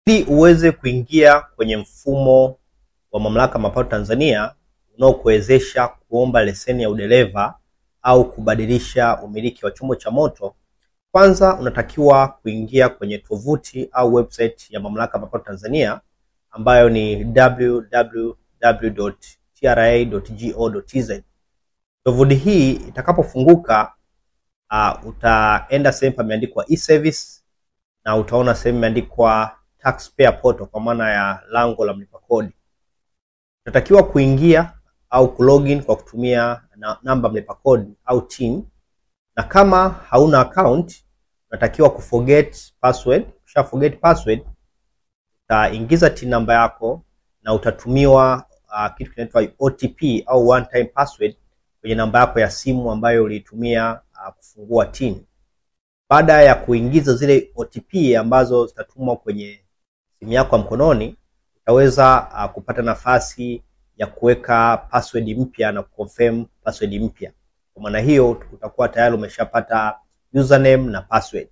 Ili uweze kuingia kwenye mfumo wa Mamlaka ya Mapato Tanzania unaokuwezesha kuomba leseni ya udereva au kubadilisha umiliki wa chombo cha moto, kwanza unatakiwa kuingia kwenye tovuti au website ya Mamlaka ya Mapato Tanzania ambayo ni www.tra.go.tz. Tovuti hii itakapofunguka, utaenda sehemu pameandikwa e-service na utaona sehemu imeandikwa taxpayer portal kwa maana ya lango la mlipa kodi. Utatakiwa kuingia au kulogin kwa kutumia namba mlipa kodi au TIN, na kama hauna account unatakiwa kuforget password. Ukisha forget password, utaingiza TIN namba yako na utatumiwa kitu kinaitwa OTP au one time password kwenye namba yako ya simu ambayo ulitumia kufungua TIN. Baada ya kuingiza zile OTP ambazo zitatumwa kwenye simu yako ya mkononi, utaweza kupata nafasi ya kuweka password mpya na kuconfirm password mpya. Kwa maana hiyo utakuwa tayari umeshapata username na password.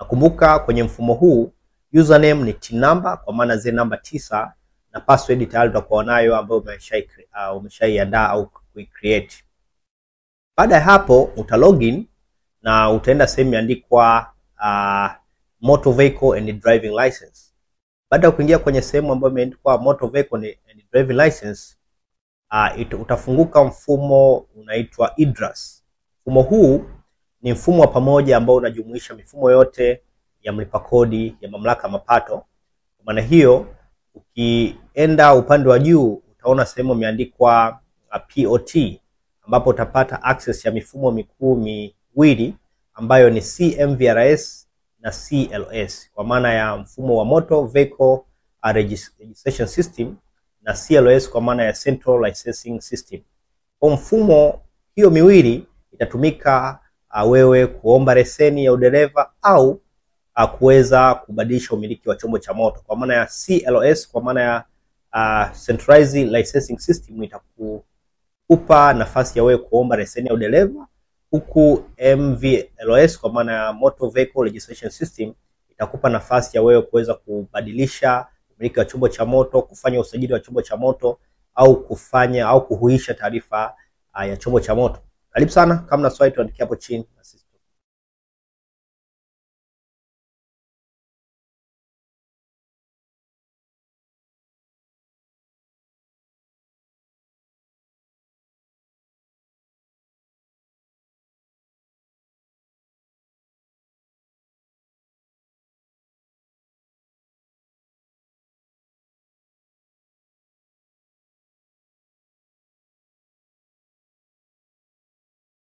Nakumbuka kwenye mfumo huu username ni TIN number kwa maana zile namba 9, na password tayari utakuwa nayo ambayo umeshaiandaa au kuicreate. Baada ya hapo utalogin na utaenda sehemu imeandikwa motor vehicle and driving license. Baada ya kuingia kwenye sehemu ambayo imeandikwa motor vehicle and driving license, utafunguka mfumo unaitwa IDRAS. Mfumo huu ni mfumo wa pamoja ambao unajumuisha mifumo yote ya mlipa kodi ya Mamlaka ya Mapato. Kwa maana hiyo ukienda upande wa juu utaona sehemu imeandikwa POT, ambapo utapata access ya mifumo mikuu miwili ambayo ni CMVRS na CLS, kwa maana ya mfumo wa Motor Vehicle Registration System na CLS kwa maana ya Central Licensing System. Kwa mfumo hiyo miwili itatumika wewe kuomba leseni ya udereva au kuweza kubadilisha umiliki wa chombo cha moto. Kwa maana ya CLS kwa maana ya Centralized Licensing System itakupa nafasi ya wewe kuomba leseni ya udereva, huku MVLS kwa maana ya Motor Vehicle Registration System itakupa nafasi ya wewe kuweza kubadilisha umiliki wa chombo cha moto, kufanya usajili wa chombo cha moto au kuhuisha taarifa ya chombo cha moto. Karibu sana, kama na swali tuandikie hapo chini na sisi